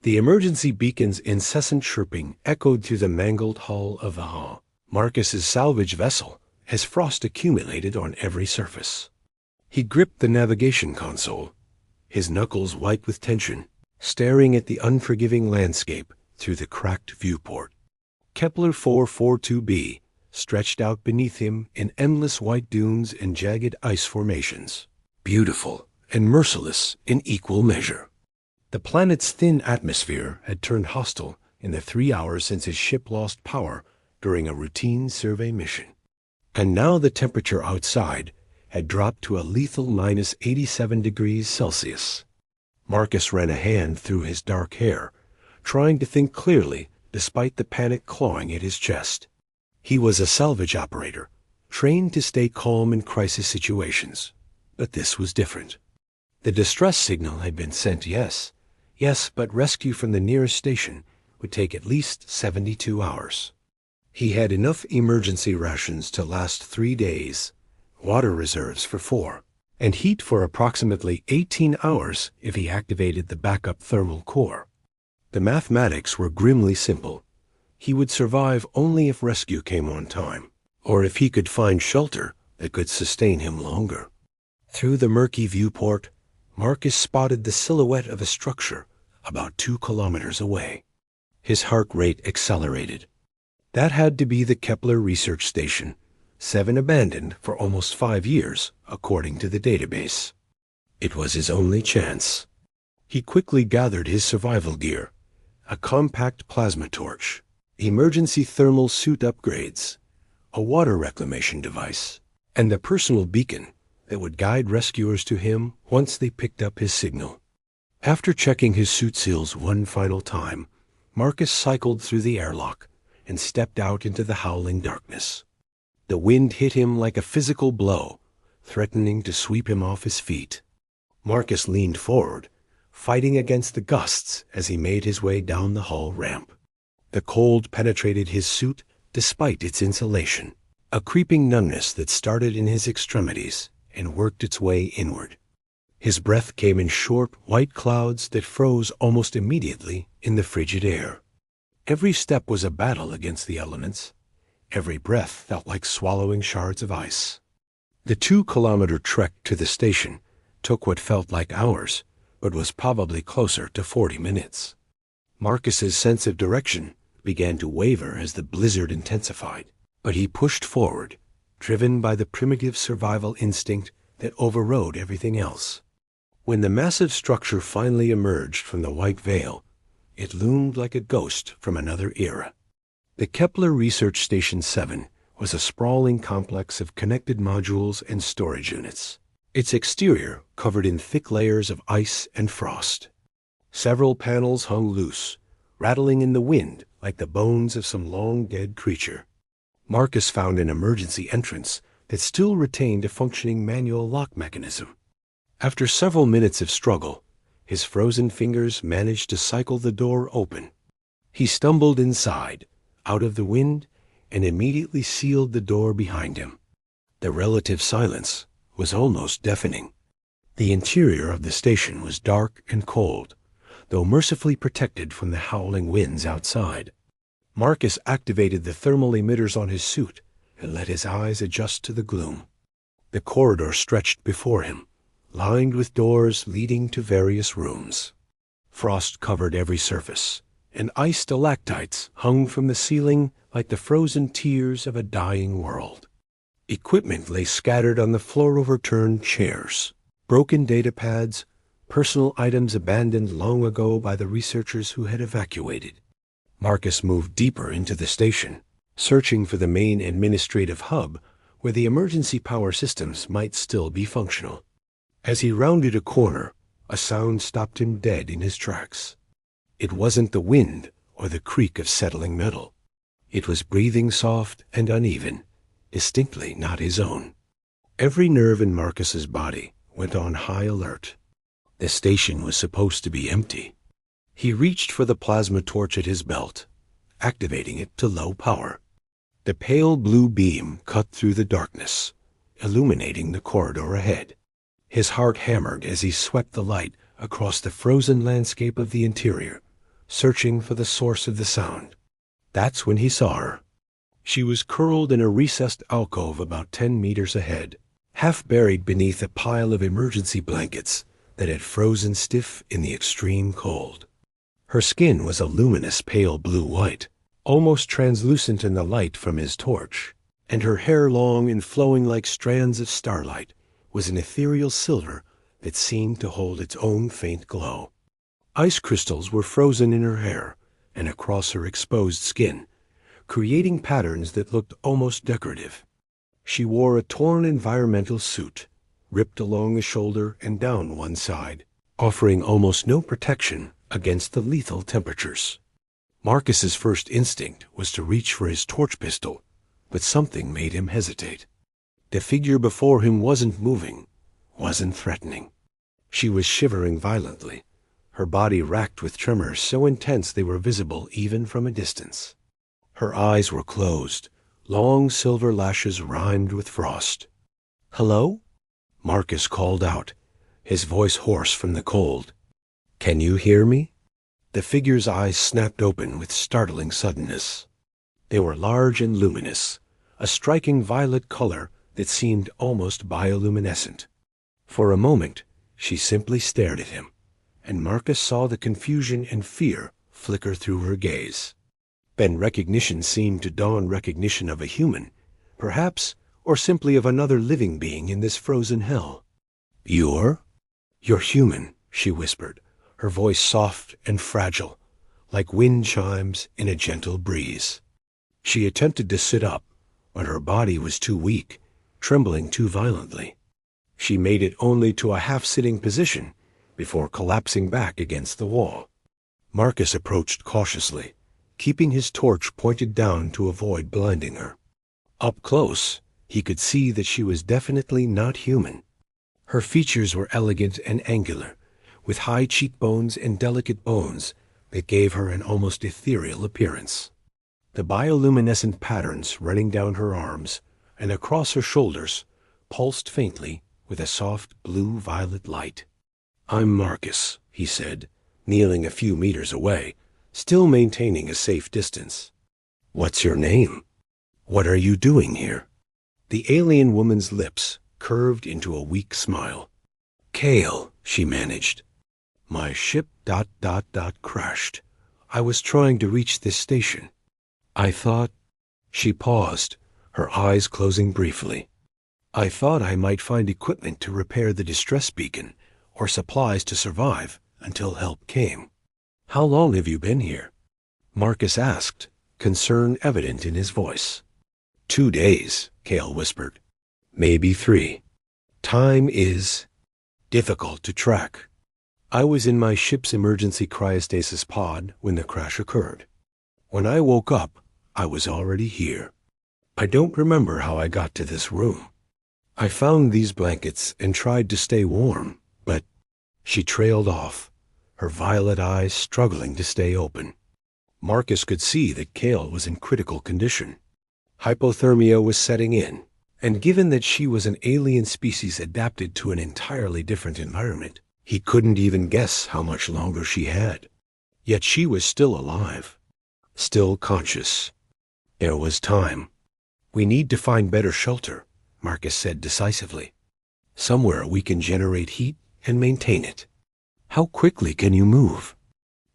The emergency beacon's incessant chirping echoed through the mangled hull of the hull. Marcus's salvage vessel, as frost accumulated on every surface. He gripped the navigation console, his knuckles white with tension, staring at the unforgiving landscape through the cracked viewport. Kepler 442b stretched out beneath him in endless white dunes and jagged ice formations, beautiful and merciless in equal measure. The planet's thin atmosphere had turned hostile in the 3 hours since his ship lost power during a routine survey mission. And now the temperature outside had dropped to a lethal minus 87 degrees Celsius. Marcus ran a hand through his dark hair, trying to think clearly despite the panic clawing at his chest. He was a salvage operator, trained to stay calm in crisis situations. But this was different. The distress signal had been sent, yes, but rescue from the nearest station would take at least 72 hours. He had enough emergency rations to last 3 days, water reserves for 4, and heat for approximately 18 hours if he activated the backup thermal core. The mathematics were grimly simple. He would survive only if rescue came on time, or if he could find shelter that could sustain him longer. Through the murky viewport, Marcus spotted the silhouette of a structure about 2 kilometers away. His heart rate accelerated. That had to be the Kepler research station, 7 abandoned for almost 5 years, according to the database. It was his only chance. He quickly gathered his survival gear, a compact plasma torch, emergency thermal suit upgrades, a water reclamation device, and the personal beacon that would guide rescuers to him once they picked up his signal. After checking his suit seals one final time, Marcus cycled through the airlock and stepped out into the howling darkness. The wind hit him like a physical blow, threatening to sweep him off his feet. Marcus leaned forward, fighting against the gusts as he made his way down the hull ramp. The cold penetrated his suit despite its insulation, a creeping numbness that started in his extremities and worked its way inward. His breath came in short, white clouds that froze almost immediately in the frigid air. Every step was a battle against the elements. Every breath felt like swallowing shards of ice. The 2-kilometer trek to the station took what felt like hours, but was probably closer to 40 minutes. Marcus's sense of direction began to waver as the blizzard intensified, but he pushed forward, driven by the primitive survival instinct that overrode everything else. When the massive structure finally emerged from the white veil, it loomed like a ghost from another era. The Kepler Research Station 7 was a sprawling complex of connected modules and storage units, its exterior covered in thick layers of ice and frost. Several panels hung loose, rattling in the wind like the bones of some long-dead creature. Marcus found an emergency entrance that still retained a functioning manual lock mechanism. After several minutes of struggle, his frozen fingers managed to cycle the door open. He stumbled inside, out of the wind, and immediately sealed the door behind him. The relative silence was almost deafening. The interior of the station was dark and cold, though mercifully protected from the howling winds outside. Marcus activated the thermal emitters on his suit and let his eyes adjust to the gloom. The corridor stretched before him, lined with doors leading to various rooms. Frost covered every surface, and ice stalactites hung from the ceiling like the frozen tears of a dying world. Equipment lay scattered on the floor-overturned chairs, broken data pads, personal items abandoned long ago by the researchers who had evacuated. Marcus moved deeper into the station, searching for the main administrative hub where the emergency power systems might still be functional. As he rounded a corner, a sound stopped him dead in his tracks. It wasn't the wind or the creak of settling metal. It was breathing soft and uneven, distinctly not his own. Every nerve in Marcus's body went on high alert. The station was supposed to be empty. He reached for the plasma torch at his belt, activating it to low power. The pale blue beam cut through the darkness, illuminating the corridor ahead. His heart hammered as he swept the light across the frozen landscape of the interior, searching for the source of the sound. That's when he saw her. She was curled in a recessed alcove about 10 meters ahead, half buried beneath a pile of emergency blankets that had frozen stiff in the extreme cold. Her skin was a luminous pale blue-white, almost translucent in the light from his torch, and her hair, long and flowing like strands of starlight, was an ethereal silver that seemed to hold its own faint glow. Ice crystals were frozen in her hair and across her exposed skin, creating patterns that looked almost decorative. She wore a torn environmental suit, ripped along the shoulder and down one side, offering almost no protection against the lethal temperatures. Marcus's first instinct was to reach for his torch pistol, but something made him hesitate. The figure before him wasn't moving, wasn't threatening. She was shivering violently, her body racked with tremors so intense they were visible even from a distance. Her eyes were closed, long silver lashes rimed with frost. "Hello?" Marcus called out, his voice hoarse from the cold. "Can you hear me?" The figure's eyes snapped open with startling suddenness. They were large and luminous, a striking violet color that seemed almost bioluminescent. For a moment, she simply stared at him, and Marcus saw the confusion and fear flicker through her gaze. Then recognition seemed to dawn, recognition of a human, perhaps, or simply of another living being in this frozen hell. You're human," she whispered, her voice soft and fragile, like wind chimes in a gentle breeze. She attempted to sit up, but her body was too weak, trembling too violently. She made it only to a half-sitting position before collapsing back against the wall. Marcus approached cautiously, keeping his torch pointed down to avoid blinding her. Up close, he could see that she was definitely not human. Her features were elegant and angular, with high cheekbones and delicate bones that gave her an almost ethereal appearance. The bioluminescent patterns running down her arms and across her shoulders pulsed faintly with a soft blue-violet light. "I'm Marcus," he said, kneeling a few meters away, still maintaining a safe distance. "What's your name? What are you doing here?" The alien woman's lips curved into a weak smile. "Cale," she managed. "My ship ... crashed. I was trying to reach this station. I thought..." She paused, her eyes closing briefly. "I thought I might find equipment to repair the distress beacon, or supplies to survive until help came." "How long have you been here?" Marcus asked, concern evident in his voice. 2 days, Cale whispered. "Maybe 3. Time is difficult to track. I was in my ship's emergency cryostasis pod when the crash occurred. When I woke up, I was already here. I don't remember how I got to this room. I found these blankets and tried to stay warm, but..." She trailed off, her violet eyes struggling to stay open. Marcus could see that Cale was in critical condition. Hypothermia was setting in, and given that she was an alien species adapted to an entirely different environment, he couldn't even guess how much longer she had. Yet she was still alive, still conscious. There was time. "We need to find better shelter," Marcus said decisively. "Somewhere we can generate heat and maintain it." "How quickly can you move?"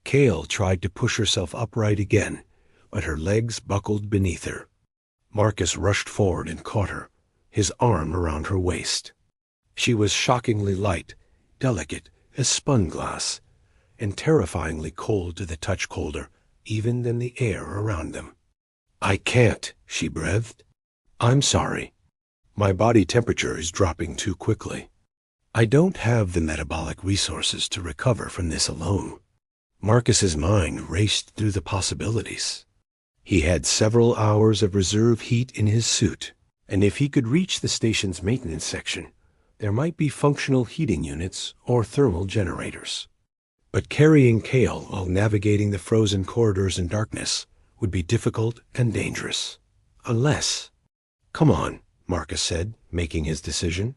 Cale tried to push herself upright again, but her legs buckled beneath her. Marcus rushed forward and caught her, his arm around her waist. She was shockingly light, delicate as spun glass, and terrifyingly cold to the touch, colder even than the air around them. "I can't," she breathed. "I'm sorry. My body temperature is dropping too quickly. I don't have the metabolic resources to recover from this alone." Marcus's mind raced through the possibilities. He had several hours of reserve heat in his suit, and if he could reach the station's maintenance section, there might be functional heating units or thermal generators. But carrying Cale while navigating the frozen corridors in darkness would be difficult and dangerous. Unless... "Come on," Marcus said, making his decision.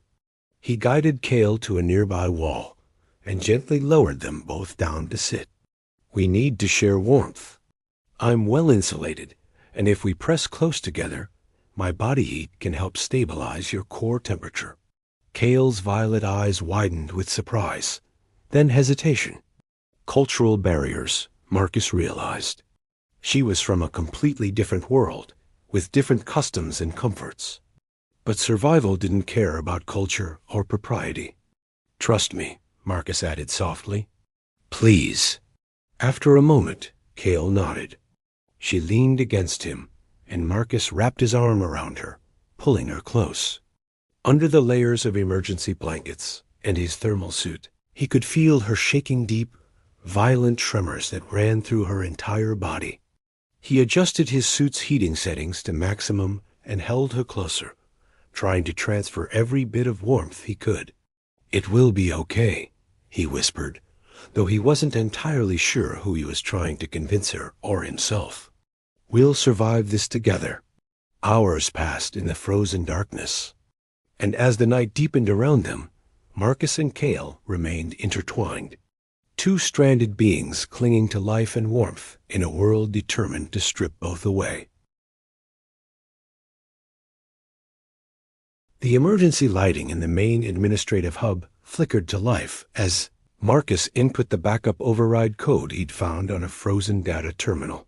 He guided Cale to a nearby wall and gently lowered them both down to sit. We need to share warmth. I'm well insulated, and if we press close together, my body heat can help stabilize your core temperature. Kale's violet eyes widened with surprise, then hesitation. Cultural barriers, Marcus realized. She was from a completely different world, with different customs and comforts. But survival didn't care about culture or propriety. Trust me, Marcus added softly. Please. After a moment, Kale nodded. She leaned against him, and Marcus wrapped his arm around her, pulling her close. Under the layers of emergency blankets and his thermal suit, he could feel her shaking deep, violent tremors that ran through her entire body. He adjusted his suit's heating settings to maximum and held her closer, trying to transfer every bit of warmth he could. It will be okay, he whispered, though he wasn't entirely sure who he was trying to convince her or himself. We'll survive this together. Hours passed in the frozen darkness, and as the night deepened around them, Marcus and Kale remained intertwined. Two stranded beings clinging to life and warmth in a world determined to strip both away. The emergency lighting in the main administrative hub flickered to life as Marcus input the backup override code he'd found on a frozen data terminal.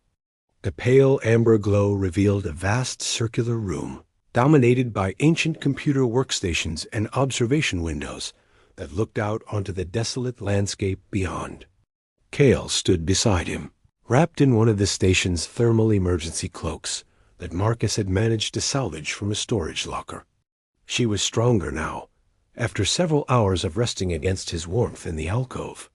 The pale amber glow revealed a vast circular room, dominated by ancient computer workstations and observation windows that looked out onto the desolate landscape beyond. Kale stood beside him, wrapped in one of the station's thermal emergency cloaks that Marcus had managed to salvage from a storage locker. She was stronger now, after several hours of resting against his warmth in the alcove,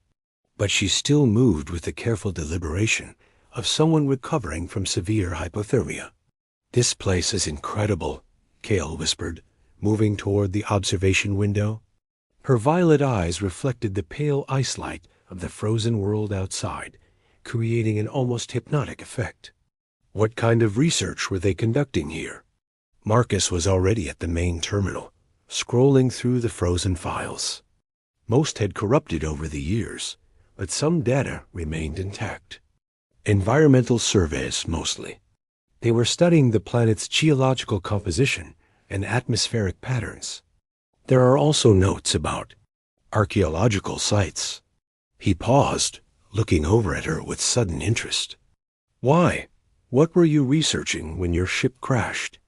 but she still moved with the careful deliberation of someone recovering from severe hypothermia. This place is incredible, Kale whispered, moving toward the observation window. Her violet eyes reflected the pale ice light of the frozen world outside, creating an almost hypnotic effect. What kind of research were they conducting here? Marcus was already at the main terminal, scrolling through the frozen files. Most had corrupted over the years, but some data remained intact. Environmental surveys, mostly. They were studying the planet's geological composition and atmospheric patterns. There are also notes about archaeological sites. He paused, looking over at her with sudden interest. Why? What were you researching when your ship crashed?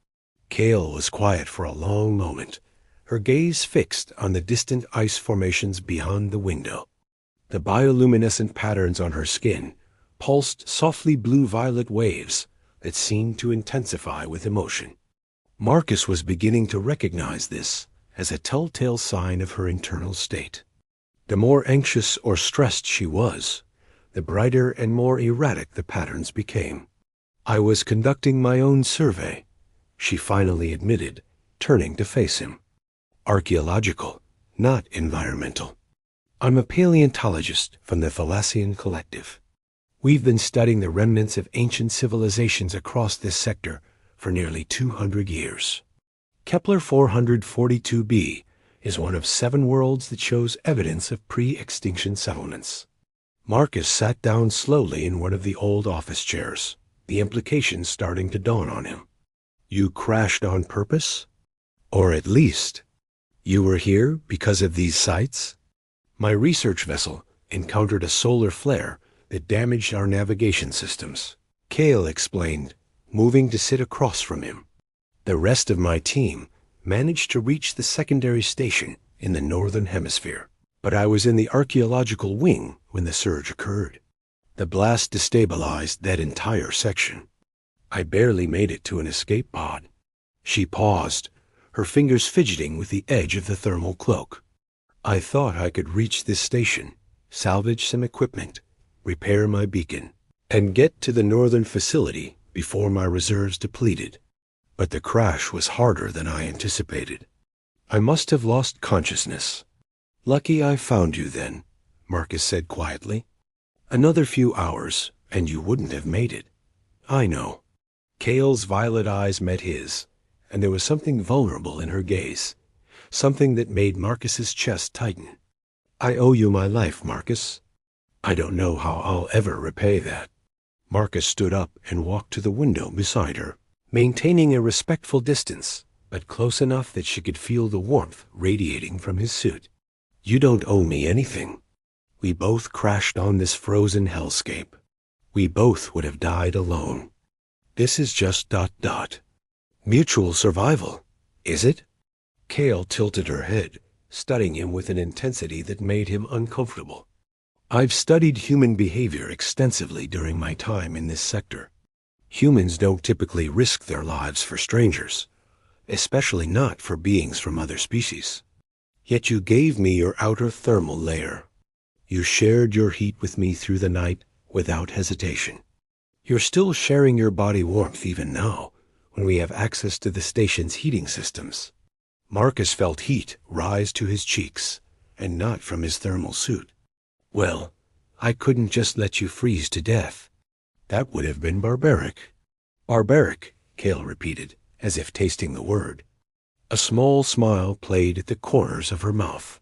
Kale was quiet for a long moment, her gaze fixed on the distant ice formations beyond the window. The bioluminescent patterns on her skin pulsed softly blue-violet waves that seemed to intensify with emotion. Marcus was beginning to recognize this as a telltale sign of her internal state. The more anxious or stressed she was, the brighter and more erratic the patterns became. I was conducting my own survey, she finally admitted, turning to face him. Archaeological, not environmental. I'm a paleontologist from the Thalassian Collective. We've been studying the remnants of ancient civilizations across this sector for nearly 200 years. Kepler 442b is one of 7 worlds that shows evidence of pre-extinction settlements. Marcus sat down slowly in one of the old office chairs, the implications starting to dawn on him. You crashed on purpose? Or at least, you were here because of these sites? My research vessel encountered a solar flare that damaged our navigation systems, Kale explained, moving to sit across from him. The rest of my team managed to reach the secondary station in the northern hemisphere, but I was in the archaeological wing when the surge occurred. The blast destabilized that entire section. I barely made it to an escape pod. She paused, her fingers fidgeting with the edge of the thermal cloak. I thought I could reach this station, salvage some equipment, repair my beacon, and get to the northern facility before my reserves depleted. But the crash was harder than I anticipated. I must have lost consciousness. Lucky I found you then, Marcus said quietly. Another few hours, and you wouldn't have made it. I know. Kale's violet eyes met his, and there was something vulnerable in her gaze, something that made Marcus's chest tighten. I owe you my life, Marcus. I don't know how I'll ever repay that. Marcus stood up and walked to the window beside her, maintaining a respectful distance, but close enough that she could feel the warmth radiating from his suit. You don't owe me anything. We both crashed on this frozen hellscape. We both would have died alone. This is just ... mutual survival, is it? Kale tilted her head, studying him with an intensity that made him uncomfortable. I've studied human behavior extensively during my time in this sector. Humans don't typically risk their lives for strangers, especially not for beings from other species. Yet you gave me your outer thermal layer. You shared your heat with me through the night without hesitation. You're still sharing your body warmth even now, when we have access to the station's heating systems. Marcus felt heat rise to his cheeks, and not from his thermal suit. Well, I couldn't just let you freeze to death. That would have been barbaric. Barbaric, Kale repeated, as if tasting the word. A small smile played at the corners of her mouth.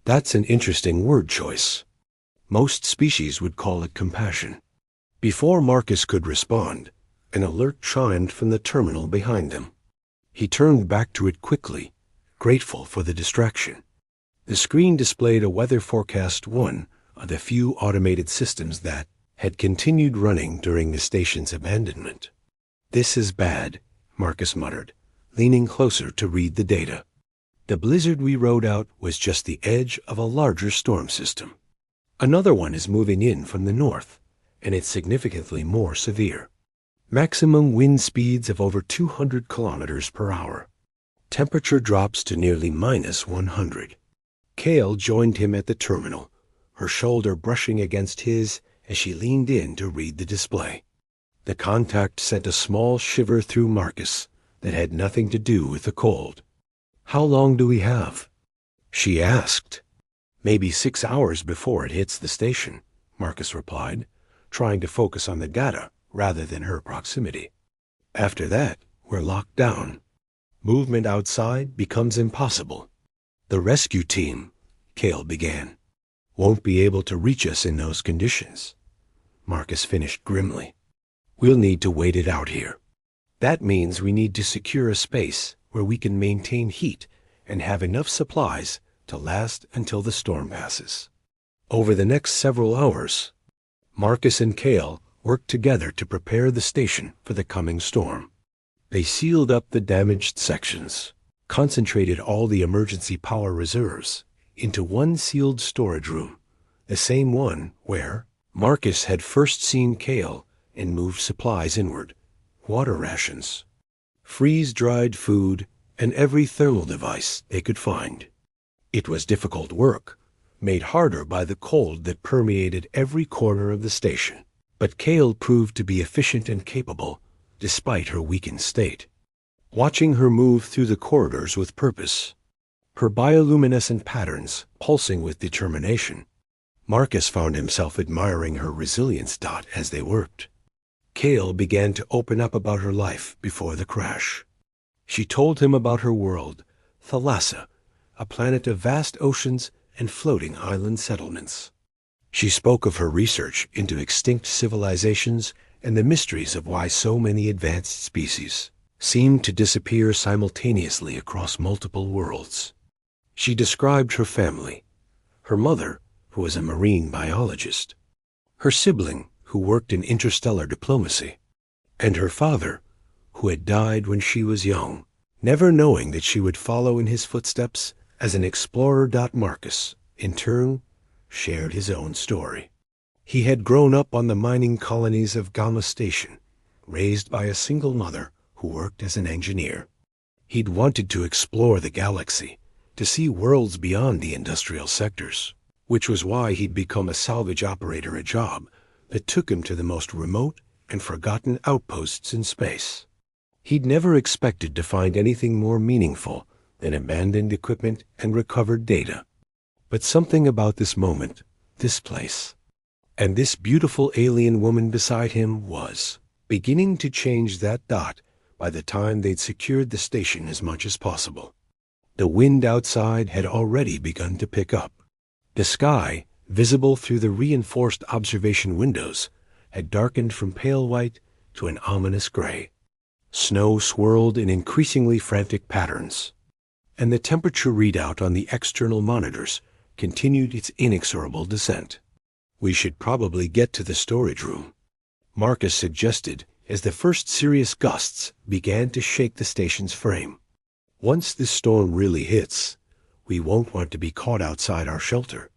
That's an interesting word choice. Most species would call it compassion. Before Marcus could respond, an alert chimed from the terminal behind them. He turned back to it quickly, grateful for the distraction. The screen displayed a weather forecast, one of the few automated systems that had continued running during the station's abandonment. This is bad, Marcus muttered, leaning closer to read the data. The blizzard we rode out was just the edge of a larger storm system. Another one is moving in from the north, and it's significantly more severe. Maximum wind speeds of over 200 kilometers per hour. Temperature drops to nearly -100. Kale joined him at the terminal, her shoulder brushing against his as she leaned in to read the display. The contact sent a small shiver through Marcus that had nothing to do with the cold. How long do we have? She asked. Maybe 6 hours before it hits the station, Marcus replied, trying to focus on the data rather than her proximity. After that, we're locked down. Movement outside becomes impossible. The rescue team, Kale began, won't be able to reach us in those conditions. Marcus finished grimly. We'll need to wait it out here. That means we need to secure a space where we can maintain heat and have enough supplies to last until the storm passes. Over the next several hours, Marcus and Kale worked together to prepare the station for the coming storm. They sealed up the damaged sections, concentrated all the emergency power reserves into one sealed storage room, the same one where Marcus had first seen Kale and moved supplies inward, water rations, freeze-dried food, and every thermal device they could find. It was difficult work, made harder by the cold that permeated every corner of the station, but Kale proved to be efficient and capable, despite her weakened state. Watching her move through the corridors with purpose, her bioluminescent patterns pulsing with determination, Marcus found himself admiring her resilience. As they worked, Kale began to open up about her life before the crash. She told him about her world, Thalassa, a planet of vast oceans and floating island settlements. She spoke of her research into extinct civilizations and the mysteries of why so many advanced species seemed to disappear simultaneously across multiple worlds. She described her family, her mother, who was a marine biologist, her sibling, who worked in interstellar diplomacy, and her father, who had died when she was young, never knowing that she would follow in his footsteps as an explorer. Marcus, in turn, shared his own story. He had grown up on the mining colonies of Gamma Station, raised by a single mother who worked as an engineer. He'd wanted to explore the galaxy, to see worlds beyond the industrial sectors, which was why he'd become a salvage operator, a job that took him to the most remote and forgotten outposts in space. He'd never expected to find anything more meaningful than abandoned equipment and recovered data. But something about this moment, this place, and this beautiful alien woman beside him was beginning to change that. By the time they'd secured the station as much as possible, the wind outside had already begun to pick up. The sky visible through the reinforced observation windows, had darkened from pale white to an ominous gray. Snow swirled in increasingly frantic patterns, and the temperature readout on the external monitors continued its inexorable descent. "We should probably get to the storage room," Marcus suggested as the first serious gusts began to shake the station's frame. "Once this storm really hits, we won't want to be caught outside our shelter."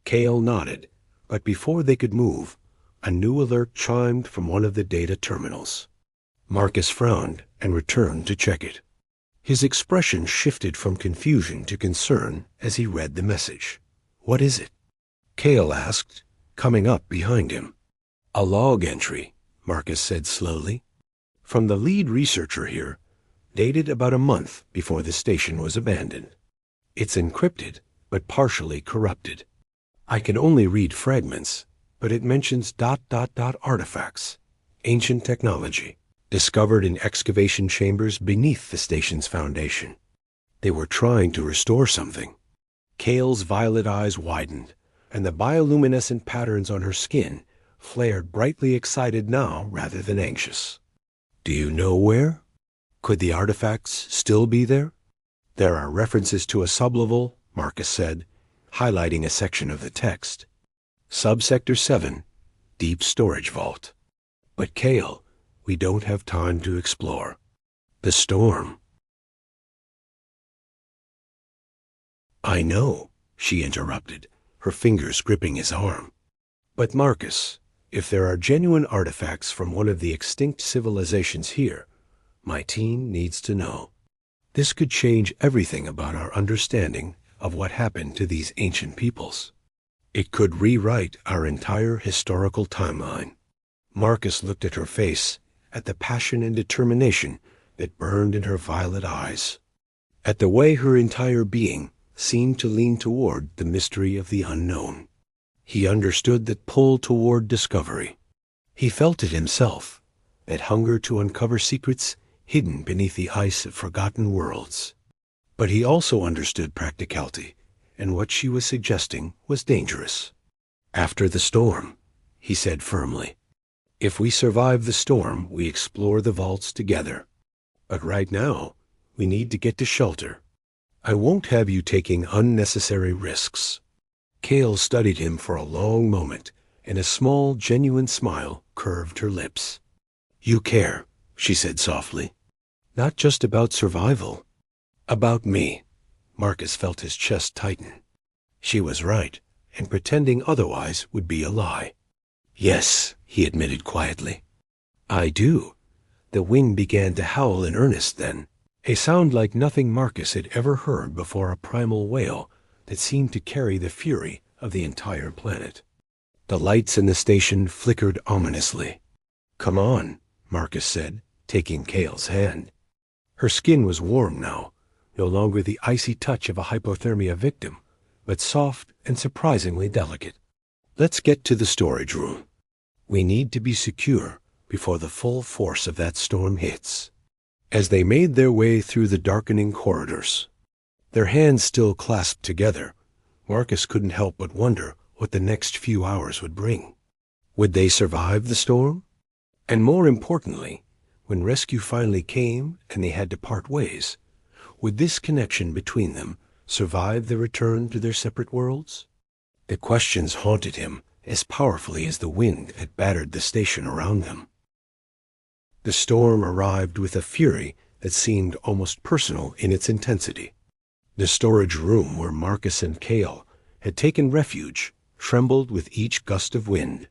Cale nodded, but before they could move, a new alert chimed from one of the data terminals. Marcus frowned and returned to check it. His expression shifted from confusion to concern as he read the message. "What is it?" Cale asked, coming up behind him. "A log entry," Marcus said slowly, "from the lead researcher here, dated about a month before the station was abandoned. It's encrypted, but partially corrupted. I can only read fragments, but it mentions ... artifacts, ancient technology, discovered in excavation chambers beneath the station's foundation. They were trying to restore something." Cale's violet eyes widened, and the bioluminescent patterns on her skin flared brightly excited now rather than anxious. "Do you know where? Could the artifacts still be there?" "There are references to a sublevel," Marcus said, highlighting a section of the text. "Subsector 7, Deep Storage Vault. But Cale, we don't have time to explore. The storm." "I know," she interrupted, her fingers gripping his arm. "But Marcus, if there are genuine artifacts from one of the extinct civilizations here, my team needs to know. This could change everything about our understanding of what happened to these ancient peoples. It could rewrite our entire historical timeline." Marcus looked at her face, at the passion and determination that burned in her violet eyes, at the way her entire being seemed to lean toward the mystery of the unknown. He understood that pull toward discovery. He felt it himself, that hunger to uncover secrets hidden beneath the ice of forgotten worlds. But he also understood practicality, and what she was suggesting was dangerous. "After the storm," he said firmly. "If we survive the storm, we explore the vaults together. But right now, we need to get to shelter. I won't have you taking unnecessary risks." Cale studied him for a long moment, and a small, genuine smile curved her lips. "You care," she said softly. "Not just about survival. About me." Marcus felt his chest tighten. She was right, and pretending otherwise would be a lie. "Yes," he admitted quietly. "I do." The wind began to howl in earnest then, a sound like nothing Marcus had ever heard before, a primal wail that seemed to carry the fury of the entire planet. The lights in the station flickered ominously. "Come on," Marcus said, taking Cale's hand. Her skin was warm now, no longer the icy touch of a hypothermia victim, but soft and surprisingly delicate. "Let's get to the storage room. We need to be secure before the full force of that storm hits." As they made their way through the darkening corridors, their hands still clasped together, Marcus couldn't help but wonder what the next few hours would bring. Would they survive the storm? And more importantly, when rescue finally came and they had to part ways, would this connection between them survive the return to their separate worlds? The questions haunted him as powerfully as the wind had battered the station around them. The storm arrived with a fury that seemed almost personal in its intensity. The storage room where Marcus and Cale had taken refuge trembled with each gust of wind,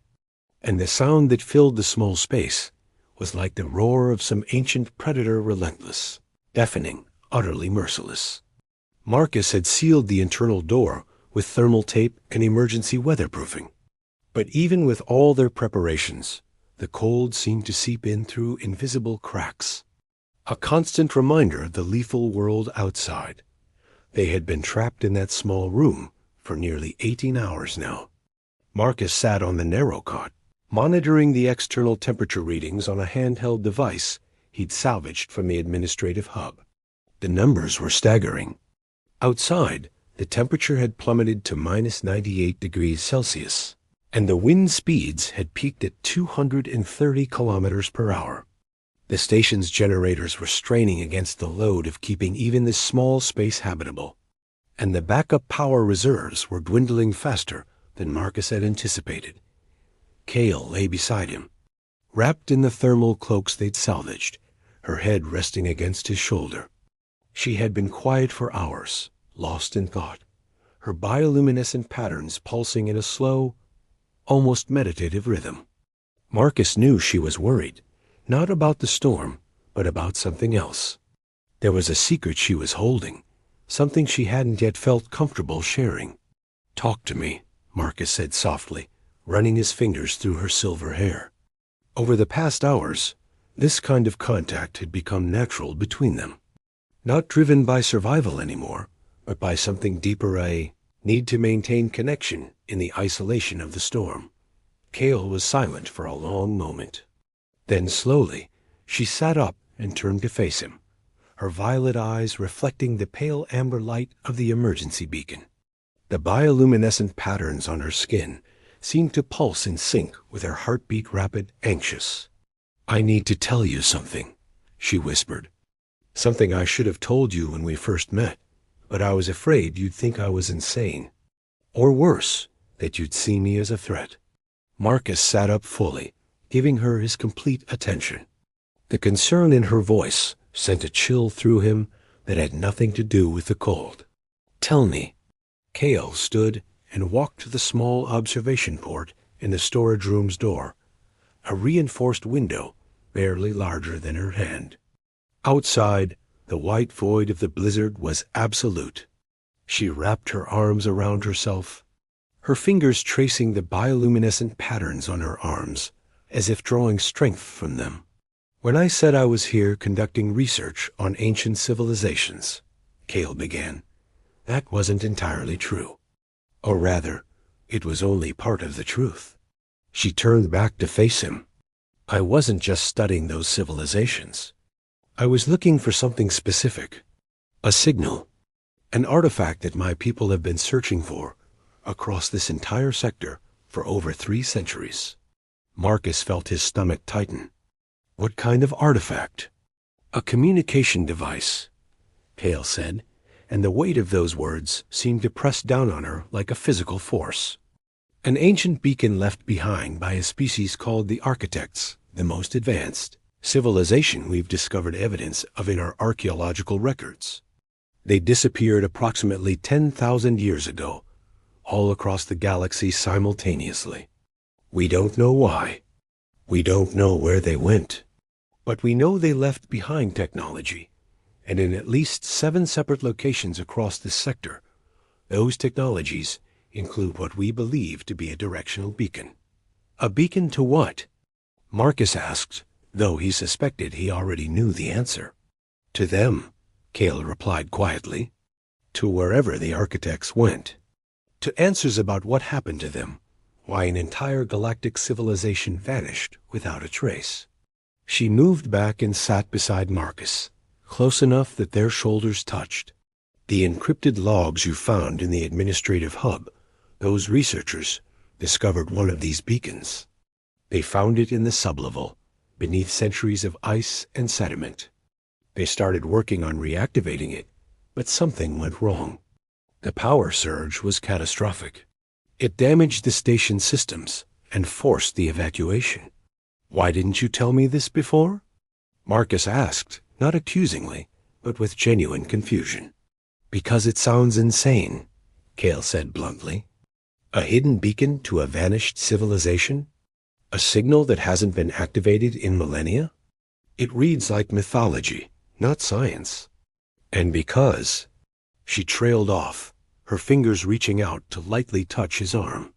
and the sound that filled the small space was like the roar of some ancient predator, relentless, deafening, utterly merciless. Marcus had sealed the internal door with thermal tape and emergency weatherproofing. But even with all their preparations, the cold seemed to seep in through invisible cracks, a constant reminder of the lethal world outside. They had been trapped in that small room for nearly 18 hours now. Marcus sat on the narrow cot, monitoring the external temperature readings on a handheld device he'd salvaged from the administrative hub. The numbers were staggering. Outside, The temperature had plummeted to minus 98 degrees Celsius, and the wind speeds had peaked at 230 kilometers per hour. The station's generators were straining against the load of keeping even this small space habitable, and the backup power reserves were dwindling faster than Marcus had anticipated. Kale lay beside him, wrapped in the thermal cloaks they'd salvaged, her head resting against his shoulder. She had been quiet for hours, lost in thought, her bioluminescent patterns pulsing in a slow, almost meditative rhythm. Marcus knew she was worried, not about the storm, but about something else. There was a secret she was holding, something she hadn't yet felt comfortable sharing. "Talk to me," Marcus said softly, running his fingers through her silver hair. Over the past hours, this kind of contact had become natural between them, not driven by survival anymore, but by something deeper, a need to maintain connection in the isolation of the storm. Kale was silent for a long moment. Then slowly, she sat up and turned to face him, her violet eyes reflecting the pale amber light of the emergency beacon. The bioluminescent patterns on her skin seemed to pulse in sync with her heartbeat, rapid, anxious. "I need to tell you something," she whispered. "Something I should have told you when we first met, but I was afraid you'd think I was insane. Or worse, that you'd see me as a threat." Marcus sat up fully, giving her his complete attention. The concern in her voice sent a chill through him that had nothing to do with the cold. "Tell me." Kale stood and walked to the small observation port in the storage room's door, a reinforced window barely larger than her hand. Outside, the white void of the blizzard was absolute. She wrapped her arms around herself, her fingers tracing the bioluminescent patterns on her arms, as if drawing strength from them. "When I said I was here conducting research on ancient civilizations," Kale began, "that wasn't entirely true. Or rather, it was only part of the truth." She turned back to face him. "I wasn't just studying those civilizations. I was looking for something specific, a signal, an artifact that my people have been searching for across this entire sector for over 3 centuries. Marcus felt his stomach tighten. "What kind of artifact?" "A communication device," Kale said, and the weight of those words seemed to press down on her like a physical force. "An ancient beacon left behind by a species called the Architects, the most advanced civilization we've discovered evidence of in our archaeological records. They disappeared approximately 10,000 years ago, all across the galaxy simultaneously. We don't know why. We don't know where they went. But we know they left behind technology, and in at least 7 separate locations across this sector. Those technologies include what we believe to be a directional beacon." "A beacon to what?" Marcus asked, though he suspected he already knew the answer. "To them," Kale replied quietly. "To wherever the Architects went. To answers about what happened to them, why an entire galactic civilization vanished without a trace." She moved back and sat beside Marcus, close enough that their shoulders touched. "The encrypted logs you found in the administrative hub, those researchers discovered one of these beacons. They found it in the sublevel, beneath centuries of ice and sediment. They started working on reactivating it, but something went wrong. The power surge was catastrophic. It damaged the station systems and forced the evacuation." "Why didn't you tell me this before?" Marcus asked, not accusingly, but with genuine confusion. "Because it sounds insane," Kale said bluntly. "A hidden beacon to a vanished civilization? A signal that hasn't been activated in millennia? It reads like mythology, not science. And because—" She trailed off, her fingers reaching out to lightly touch his arm.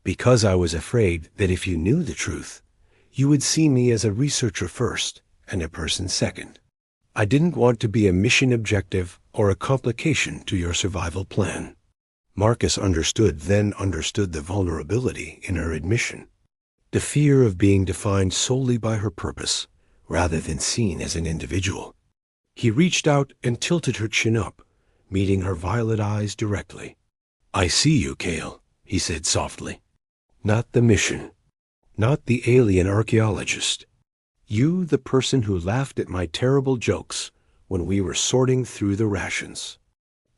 "Because I was afraid that if you knew the truth, you would see me as a researcher first and a person second. I didn't want to be a mission objective or a complication to your survival plan." Marcus understood the vulnerability in her admission, the fear of being defined solely by her purpose rather than seen as an individual. He reached out and tilted her chin up, meeting her violet eyes directly. "I see you, Cale," he said softly. "Not the mission. Not the alien archaeologist. You, the person who laughed at my terrible jokes when we were sorting through the rations.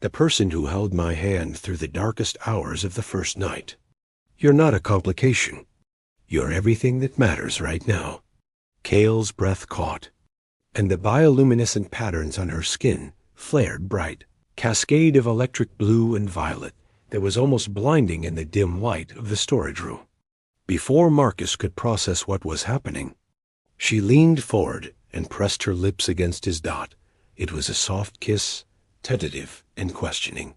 The person who held my hand through the darkest hours of the first night. You're not a complication. You're everything that matters right now." Cale's breath caught, and the bioluminescent patterns on her skin flared bright, cascade of electric blue and violet that was almost blinding in the dim light of the storage room. Before Marcus could process what was happening, she leaned forward and pressed her lips against his dot. It was a soft kiss, tentative and questioning,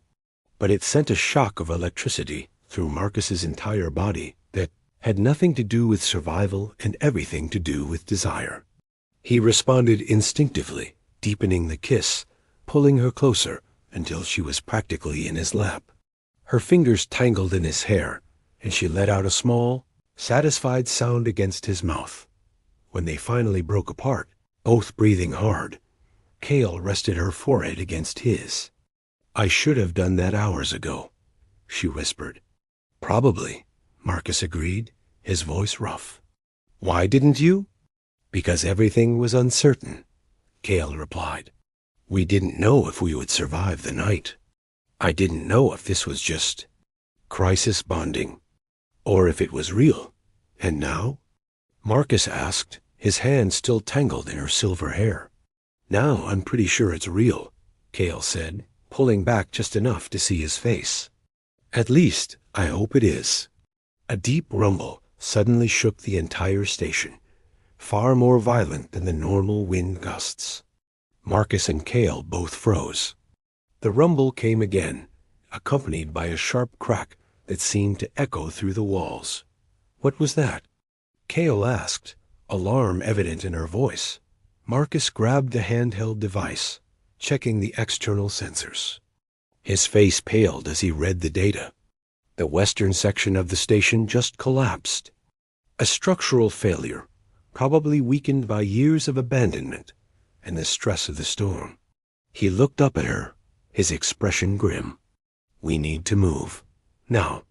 but it sent a shock of electricity through Marcus's entire body that had nothing to do with survival and everything to do with desire. He responded instinctively, deepening the kiss, pulling her closer until she was practically in his lap. Her fingers tangled in his hair, and she let out a small, satisfied sound against his mouth. When they finally broke apart, both breathing hard, Cale rested her forehead against his. "I should have done that hours ago," she whispered. "Probably," Marcus agreed, his voice rough. "Why didn't you?" "Because everything was uncertain," Cale replied. "We didn't know if we would survive the night. I didn't know if this was just crisis bonding, or if it was real. And now?" Marcus asked, his hand still tangled in her silver hair. "Now I'm pretty sure it's real," Cale said, pulling back just enough to see his face. "At least, I hope it is." A deep rumble suddenly shook the entire station, far more violent than the normal wind gusts. Marcus and Cale both froze. The rumble came again, accompanied by a sharp crack that seemed to echo through the walls. "What was that?" Cale asked, alarm evident in her voice. Marcus grabbed the handheld device, checking the external sensors. His face paled as he read the data. The western section of the station just collapsed. A structural failure, probably weakened by years of abandonment and the stress of the storm. He looked up at her, his expression grim. "We need to move. Now,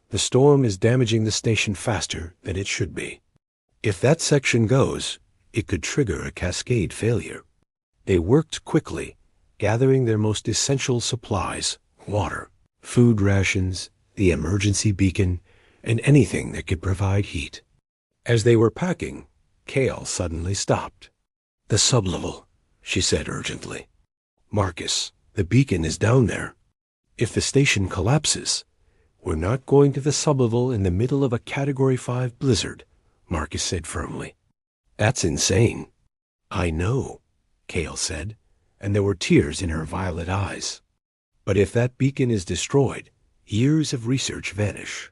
the storm is damaging the station faster than it should be. If that section goes, it could trigger a cascade failure." They worked quickly, gathering their most essential supplies, water, food rations, the emergency beacon, and anything that could provide heat. As they were packing, Cale suddenly stopped. "The sublevel," she said urgently. "Marcus, the beacon is down there. If the station collapses, we're not going to the sublevel in the middle of a Category 5 blizzard," Marcus said firmly. "That's insane." "I know," Cale said, and there were tears in her violet eyes. "But if that beacon is destroyed, years of research vanish.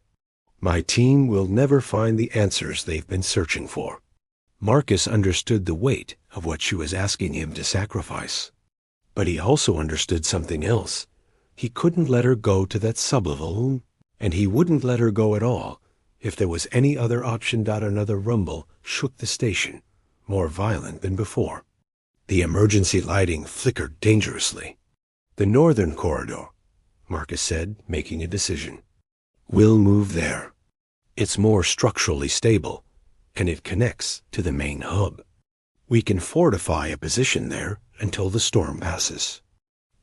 My team will never find the answers they've been searching for." Marcus understood the weight of what she was asking him to sacrifice. But he also understood something else. He couldn't let her go to that sublevel, and he wouldn't let her go at all if there was any other option. Another rumble shook the station, more violent than before. The emergency lighting flickered dangerously. "The northern corridor," Marcus said, making a decision. "We'll move there. It's more structurally stable, and it connects to the main hub. We can fortify a position there until the storm passes.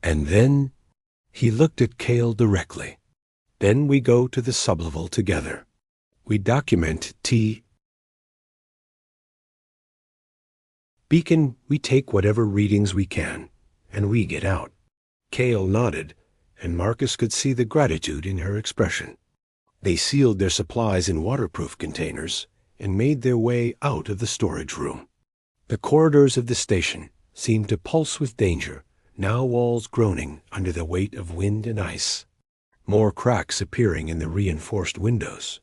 And then," he looked at Cale directly, "then we go to the sublevel together. We document beacon, we take whatever readings we can, and we get out." Cale nodded, and Marcus could see the gratitude in her expression. They sealed their supplies in waterproof containers and made their way out of the storage room. The corridors of the station seemed to pulse with danger, now walls groaning under the weight of wind and ice. More cracks appearing in the reinforced windows.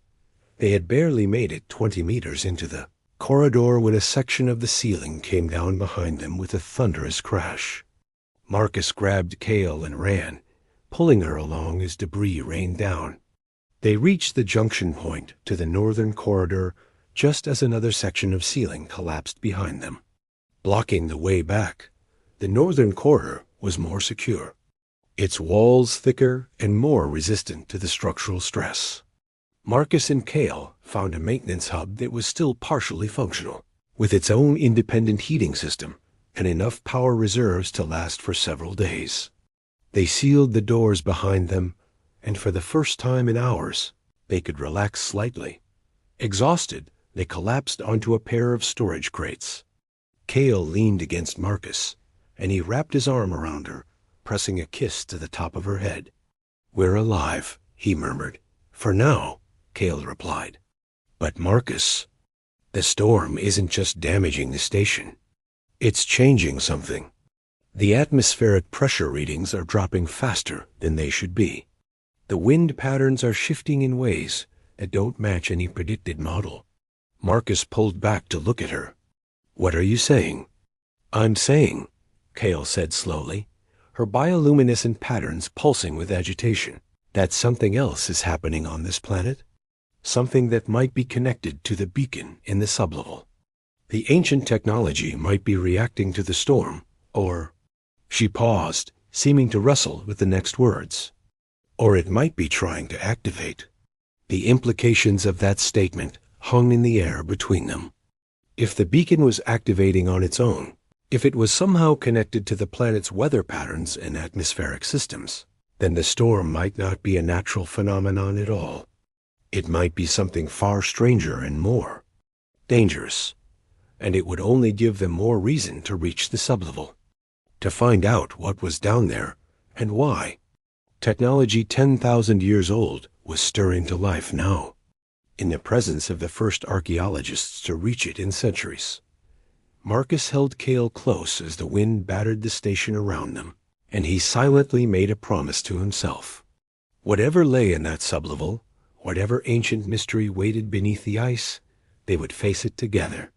They had barely made it 20 meters into the corridor when a section of the ceiling came down behind them with a thunderous crash. Marcus grabbed Cale and ran, pulling her along as debris rained down. They reached the junction point to the northern corridor just as another section of ceiling collapsed behind them. Blocking the way back, the northern corridor was more secure. its walls thicker and more resistant to the structural stress. Marcus and Cale found a maintenance hub that was still partially functional, with its own independent heating system and enough power reserves to last for several days. They sealed the doors behind them, and for the first time in hours, they could relax slightly. Exhausted, they collapsed onto a pair of storage crates. Cale leaned against Marcus, and he wrapped his arm around her, pressing a kiss to the top of her head. "We're alive," he murmured. "For now," Cale replied. "But Marcus, the storm isn't just damaging the station. It's changing something. The atmospheric pressure readings are dropping faster than they should be. The wind patterns are shifting in ways that don't match any predicted model." Marcus pulled back to look at her. "What are you saying?" "I'm saying," Cale said slowly, her bioluminescent patterns pulsing with agitation, "that something else is happening on this planet. Something that might be connected to the beacon in the sublevel. The ancient technology might be reacting to the storm, or—" She paused, seeming to wrestle with the next words. "Or it might be trying to activate." The implications of that statement hung in the air between them. If the beacon was activating on its own, if it was somehow connected to the planet's weather patterns and atmospheric systems, then the storm might not be a natural phenomenon at all. It might be something far stranger and more dangerous, and it would only give them more reason to reach the sublevel, to find out what was down there and why. Technology 10,000 years old was stirring to life now, in the presence of the first archaeologists to reach it in centuries. Marcus held Cale close as the wind battered the station around them, and he silently made a promise to himself. Whatever lay in that sublevel, whatever ancient mystery waited beneath the ice, they would face it together.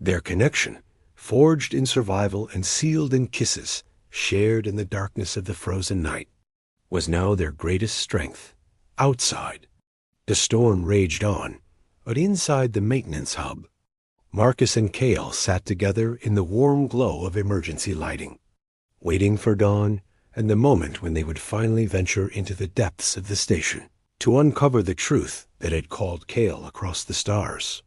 Their connection, forged in survival and sealed in kisses, shared in the darkness of the frozen night, was now their greatest strength. Outside, the storm raged on, but inside the maintenance hub, Marcus and Cale sat together in the warm glow of emergency lighting, waiting for dawn and the moment when they would finally venture into the depths of the station to uncover the truth that had called Cale across the stars.